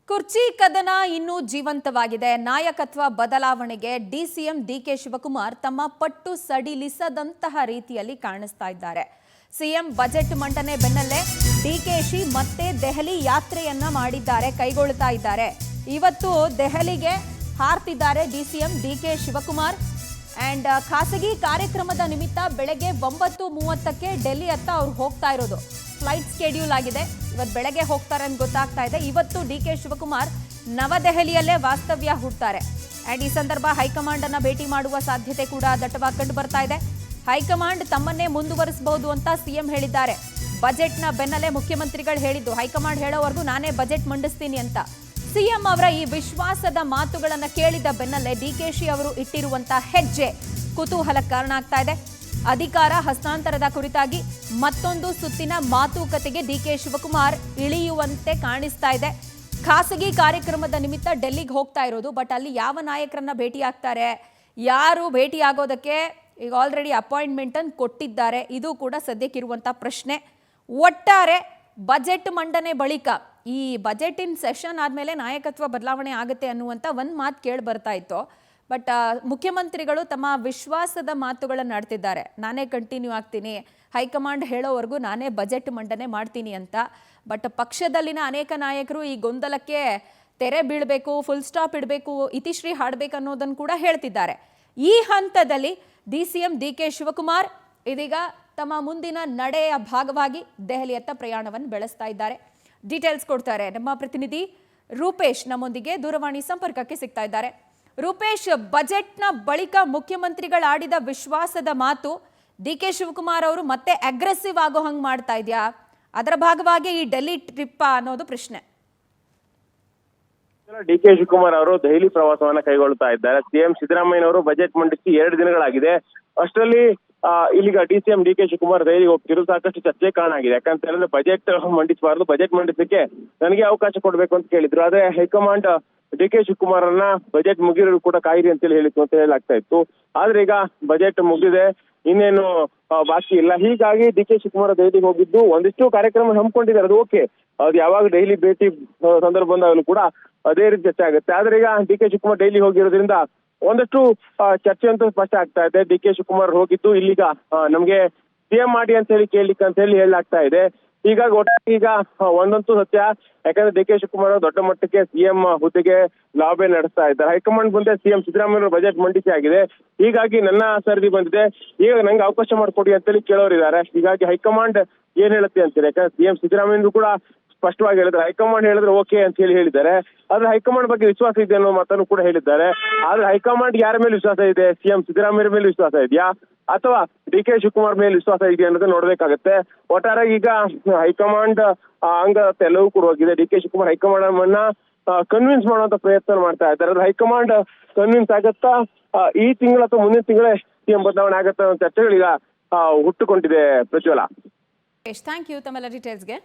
ಕುರ್ಚಿ ಕದನ ಇನ್ನೂ ಜೀವಂತವಾಗಿದೆ. ನಾಯಕತ್ವ ಬದಲಾವಣೆಗೆ ಡಿಸಿಎಂ ಡಿಕೆ ಶಿವಕುಮಾರ್ ತಮ್ಮ ಪಟ್ಟು ಸಡಿಲಿಸದಂತಹ ರೀತಿಯಲ್ಲಿ ಕಾಣಿಸ್ತಾ ಇದ್ದಾರೆ. ಸಿಎಂ ಬಜೆಟ್ ಮಂಡನೆ ಬೆನ್ನಲ್ಲೇ ಡಿಕೆಶಿ ಮತ್ತೆ ದೆಹಲಿ ಯಾತ್ರೆಯನ್ನ ಕೈಗೊಳ್ಳುತ್ತಾ ಇದ್ದಾರೆ. ಇವತ್ತು ದೆಹಲಿಗೆ ಹಾರ್ತಿದ್ದಾರೆ ಡಿಸಿಎಂ ಡಿಕೆ ಶಿವಕುಮಾರ್. ಅಂಡ್ ಖಾಸಗಿ ಕಾರ್ಯಕ್ರಮದ ನಿಮಿತ್ತ ಬೆಳಗ್ಗೆ 9:30ಕ್ಕೆ ಡೆಲ್ಲಿ ಹತ್ತ ಅವ್ರು ಹೋಗ್ತಾ ಇರೋದು. ಫ್ಲೈಟ್ ಸ್ಕೆಡ್ಯೂಲ್ ಆಗಿದೆ. ಇವತ್ತು ಬೆಳಗ್ಗೆ ಹೋಗ್ತಾರೆ ಅಂತ ಗೊತ್ತಾಗ್ತಾ ಇದೆ. ಇವತ್ತು ಡಿಕೆ ಶಿವಕುಮಾರ್ ನವದೆಹಲಿಯಲ್ಲೇ ವಾಸ್ತವ್ಯ ಹೂಡ್ತಾರೆ. ಅಂಡ್ ಈ ಸಂದರ್ಭ ಹೈಕಮಾಂಡ್ ಅನ್ನ ಭೇಟಿ ಮಾಡುವ ಸಾಧ್ಯತೆ ಕೂಡ ದಟ್ಟವಾಗಿ ಕಂಡು ಬರ್ತಾ ಇದೆ. ಹೈಕಮಾಂಡ್ ತಮ್ಮನ್ನೇ ಮುಂದುವರಿಸಬಹುದು ಅಂತ ಸಿಎಂ ಹೇಳಿದ್ದಾರೆ. ಬಜೆಟ್ನ ಬೆನ್ನಲ್ಲೇ ಮುಖ್ಯಮಂತ್ರಿಗಳು ಹೇಳಿದ್ದು, ಹೈಕಮಾಂಡ್ ಹೇಳೋವರೆಗೂ ನಾನೇ ಬಜೆಟ್ ಮಂಡಿಸ್ತೀನಿ ಅಂತ. ಸಿಎಂ ಅವರ ಈ ವಿಶ್ವಾಸದ ಮಾತುಗಳನ್ನು ಕೇಳಿದ ಬೆನ್ನಲ್ಲೇ ಡಿಕೆಶಿ ಅವರು ಇಟ್ಟಿರುವಂತಹ ಹೆಜ್ಜೆ ಕುತೂಹಲ ಕಾರಣ ಆಗ್ತಾ ಇದೆ. ಅಧಿಕಾರ ಹಸ್ತಾಂತರದ ಕುರಿತಾಗಿ ಮತ್ತೊಂದು ಸುತ್ತಿನ ಮಾತುಕತೆಗೆ ಡಿಕೆ ಶಿವಕುಮಾರ್ ಇಳಿಯುವಂತೆ ಕಾಣಿಸ್ತಾ ಇದೆ. ಖಾಸಗಿ ಕಾರ್ಯಕ್ರಮದ ನಿಮಿತ್ತ ಡೆಲ್ಲಿಗೆ ಹೋಗ್ತಾ ಇರೋದು. ಬಟ್ ಅಲ್ಲಿ ಯಾವ ನಾಯಕರನ್ನ ಭೇಟಿ ಆಗ್ತಾರೆ, ಯಾರು ಭೇಟಿ ಆಗೋದಕ್ಕೆ ಈಗ ಆಲ್ರೆಡಿ ಅಪಾಯಿಂಟ್ಮೆಂಟ್ ಅನ್ನು ಕೊಟ್ಟಿದ್ದಾರೆ, ಇದು ಕೂಡ ಸದ್ಯಕ್ಕಿರುವಂಥ ಪ್ರಶ್ನೆ. ಒಟ್ಟಾರೆ ಬಜೆಟ್ ಮಂಡನೆ ಬಳಿಕ ಈ ಬಜೆಟಿನ ಸೆಷನ್ ಆದಮೇಲೆ ನಾಯಕತ್ವ ಬದಲಾವಣೆ ಆಗುತ್ತೆ ಅನ್ನುವಂಥ ಒಂದು ಮಾತು ಕೇಳಿ ಬರ್ತಾ ಇತ್ತು. ಬಟ್ ಮುಖ್ಯಮಂತ್ರಿಗಳು ತಮ್ಮ ವಿಶ್ವಾಸದ ಮಾತುಗಳನ್ನು ಆಡ್ತಿದ್ದಾರೆ. ನಾನೇ ಕಂಟಿನ್ಯೂ ಆಗ್ತೀನಿ, ಹೈಕಮಾಂಡ್ ಹೇಳೋವರೆಗೂ ನಾನೇ ಬಜೆಟ್ ಮಂಡನೆ ಮಾಡ್ತೀನಿ ಅಂತ. ಬಟ್ ಪಕ್ಷದಲ್ಲಿನ ಅನೇಕ ನಾಯಕರು ಈ ಗೊಂದಲಕ್ಕೆ ತೆರೆ ಬೀಳಬೇಕು, ಫುಲ್ ಸ್ಟಾಪ್ ಇಡಬೇಕು, ಇತಿಶ್ರೀ ಹಾಡಬೇಕು ಅನ್ನೋದನ್ನು ಕೂಡ ಹೇಳ್ತಿದ್ದಾರೆ. ಈ ಹಂತದಲ್ಲಿ ಡಿಸಿಎಂ ಡಿಕೆ ಶಿವಕುಮಾರ್ ಇದೀಗ ತಮ್ಮ ಮುಂದಿನ ನಡೆಯ ಭಾಗವಾಗಿ ದೆಹಲಿಯತ್ತ ಪ್ರಯಾಣವನ್ನು ಬೆಳೆಸ್ತಾ ಇದ್ದಾರೆ. ಡೀಟೇಲ್ಸ್ ಕೊಡ್ತಾರೆ ನಮ್ಮ ಪ್ರತಿನಿಧಿ ರೂಪೇಶ್ ನಮ್ಮೊಂದಿಗೆ ದೂರವಾಣಿ ಸಂಪರ್ಕಕ್ಕೆ ಸಿಗ್ತಾ ಇದ್ದಾರೆ. ರೂಪೇಶ್, ಬಜೆಟ್ನ ಬಳಿಕ ಮುಖ್ಯಮಂತ್ರಿಗಳು ಆಡಿದ ವಿಶ್ವಾಸದ ಮಾತು ಡಿಕೆ ಶಿವಕುಮಾರ್ ಅವರು ಮತ್ತೆ ಅಗ್ರೆಸಿವ್ ಆಗೋ ಹಂಗೆ ಮಾಡ್ತಾ ಇದೆಯಾ? ಅದರ ಭಾಗವಾಗಿ ಈ ಡೆಲ್ಲಿ ಟ್ರಿಪ್ ಅನ್ನೋದು ಪ್ರಶ್ನೆ. ಡಿಕೆ ಶಿವಕುಮಾರ್ ಅವರು ದೆಹಲಿ ಪ್ರವಾಸವನ್ನ ಕೈಗೊಳ್ಳುತ್ತಾ ಇದ್ದಾರೆ. ಸಿಎಂ ಸಿದ್ದರಾಮಯ್ಯನವರು ಬಜೆಟ್ ಮಂಡಿಸಿ 2 ದಿನಗಳಾಗಿದೆ. ಅಷ್ಟರಲ್ಲಿ ಇಲ್ಲಿಗ ಡಿಸಿಎಂ ಡಿಕೆ ಶಿವಕುಮಾರ್ ದೆಹಲಿಗೆ ಹೋಗ್ತಿರೋದು ಸಾಕಷ್ಟು ಚರ್ಚೆ ಕಾರಣ ಆಗಿದೆ. ಯಾಕಂತ ಹೇಳಿದ್ರೆ ಬಜೆಟ್ ಮಂಡಿಸಬಾರ್ದು, ಬಜೆಟ್ ಮಂಡಿಸಲಿಕ್ಕೆ ನನಗೆ ಅವಕಾಶ ಕೊಡಬೇಕು ಅಂತ ಕೇಳಿದ್ರು. ಆದ್ರೆ ಹೈಕಮಾಂಡ್ ಡಿಕೆ ಶಿವಕುಮಾರ್ ಅನ್ನ ಬಜೆಟ್ ಮುಗಿರೋರು ಕೂಡ ಕಾಯಿರಿ ಅಂತೇಳಿ ಹೇಳಿತ್ತು ಅಂತ ಹೇಳಲಾಗ್ತಾ ಇತ್ತು. ಆದ್ರೆ ಈಗ ಬಜೆಟ್ ಮುಗಿದಿದೆ, ಇನ್ನೇನು ಬಾಕಿ ಇಲ್ಲ. ಹೀಗಾಗಿ ಡಿಕೆ ಶಿವಕುಮಾರ್ ದೆಹಲಿಗೆ ಹೋಗಿದ್ದು ಒಂದಿಷ್ಟು ಕಾರ್ಯಕ್ರಮ ಹಮ್ಮಿಕೊಂಡಿದ್ದಾರೆ. ಅದು ಓಕೆ, ಅದು ಯಾವಾಗ ದೆಹಲಿ ಭೇಟಿ ಸಂದರ್ಭ ಬಂದಾಗಲೂ ಕೂಡ ಅದೇ ರೀತಿ ಚರ್ಚೆ ಆಗುತ್ತೆ. ಆದ್ರೆ ಈಗ ಡಿಕೆ ಶಿವಕುಮಾರ್ ಡೈಲಿ ಹೋಗಿರೋದ್ರಿಂದ ಒಂದಷ್ಟು ಚರ್ಚೆ ಅಂತೂ ಸ್ಪಷ್ಟ ಆಗ್ತಾ ಇದೆ. ಡಿಕೆ ಶಿವಕುಮಾರ್ ಹೋಗಿದ್ದು ಇಲ್ಲಿಗ ನಮ್ಗೆ ಸಿಎಂ ಮಾಡಿ ಅಂತ ಹೇಳಿ ಕೇಳಲಿಕ್ಕೆ ಅಂತ ಹೇಳಿ ಹೇಳಲಾಗ್ತಾ ಇದೆ. ಹೀಗಾಗಿ ಒಟ್ಟಾಗಿ ಈಗ ಒಂದಂತೂ ಸತ್ಯ, ಯಾಕಂದ್ರೆ ಡಿಕೆ ಶಿವಕುಮಾರ್ ದೊಡ್ಡ ಮಟ್ಟಕ್ಕೆ ಸಿಎಂ ಹುದ್ದೆಗೆ ಲಾಬಿ ನಡೆಸ್ತಾ ಇದ್ದಾರೆ. ಹೈಕಮಾಂಡ್ ಮುಂದೆ ಸಿಎಂ ಸಿದ್ದರಾಮಯ್ಯ ಬಜೆಟ್ ಮಂಡಿಸಿ ಆಗಿದೆ. ಹೀಗಾಗಿ ನನ್ನ ಸರದಿ ಬಂದಿದೆ, ಈಗ ನಂಗೆ ಅವಕಾಶ ಮಾಡಿಕೊಡಿ ಅಂತೇಳಿ ಕೇಳೋರಿದ್ದಾರೆ. ಹೀಗಾಗಿ ಹೈಕಮಾಂಡ್ ಏನ್ ಹೇಳುತ್ತೆ ಅಂತೀರಿ? ಯಾಕಂದ್ರೆ ಸಿಎಂ ಸಿದ್ದರಾಮಯ್ಯ ಕೂಡ ಸ್ಪಷ್ಟವಾಗಿ ಹೇಳಿದ್ರೆ, ಹೈಕಮಾಂಡ್ ಹೇಳಿದ್ರೆ ಓಕೆ ಅಂತ ಹೇಳಿದ್ದಾರೆ. ಆದ್ರೆ ಹೈಕಮಾಂಡ್ ಬಗ್ಗೆ ವಿಶ್ವಾಸ ಇದೆ ಅನ್ನೋ ಮಾತನ್ನು ಕೂಡ ಹೇಳಿದ್ದಾರೆ. ಆದ್ರೆ ಹೈಕಮಾಂಡ್ ಯಾರ ಮೇಲೆ ವಿಶ್ವಾಸ ಇದೆ? ಸಿಎಂ ಸಿದ್ದರಾಮಯ್ಯ ಮೇಲೆ ವಿಶ್ವಾಸ ಇದೆಯಾ ಅಥವಾ ಡಿಕೆ ಶಿವಕುಮಾರ್ ಮೇಲೆ ವಿಶ್ವಾಸ ಇದೆಯಾ ಅನ್ನೋದನ್ನ ನೋಡ್ಬೇಕಾಗತ್ತೆ. ಒಟ್ಟಾರೆ ಈಗ ಹೈಕಮಾಂಡ್ ಅಂಗ ಎಲ್ಲವೂ ಕೂಡ ಹೋಗಿದೆ. ಡಿಕೆ ಶಿವಕುಮಾರ್ ಹೈಕಮಾಂಡ್ ಅನ್ನ ಕನ್ವಿನ್ಸ್ ಮಾಡುವಂತ ಪ್ರಯತ್ನ ಮಾಡ್ತಾ ಇದ್ದಾರೆ. ಆದ್ರೆ ಹೈಕಮಾಂಡ್ ಕನ್ವಿನ್ಸ್ ಆಗತ್ತಾ, ಈ ತಿಂಗಳ ಅಥವಾ ಮುಂದಿನ ತಿಂಗಳೇ ಸಿಎಂ ಬದಲಾವಣೆ ಆಗತ್ತಾ ಅನ್ನೋ ಚರ್ಚೆಗಳೀಗ ಹುಟ್ಟುಕೊಂಡಿದೆ. ಪ್ರಜ್ವಲ, ಥ್ಯಾಂಕ್ ಯು ತಮ್ಮೆಲ್ಲ ಡೀಟೇಲ್ಸ್ಗೆ.